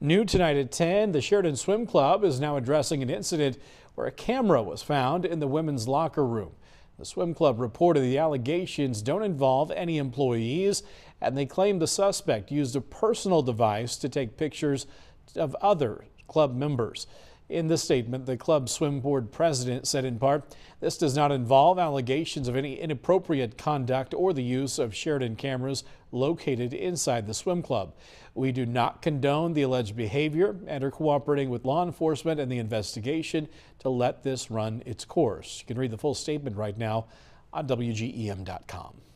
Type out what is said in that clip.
New tonight at 10, the Sheridan Swim Club is now addressing an incident where a camera was found in the women's locker room. The swim club reported the allegations don't involve any employees, and they claim the suspect used a personal device to take pictures of other club members. In the statement, the club swim board president said in part, this does not involve allegations of any inappropriate conduct or the use of Sheridan cameras located inside the swim club. We do not condone the alleged behavior and are cooperating with law enforcement and the investigation to let this run its course. You can read the full statement right now on WGEM.com.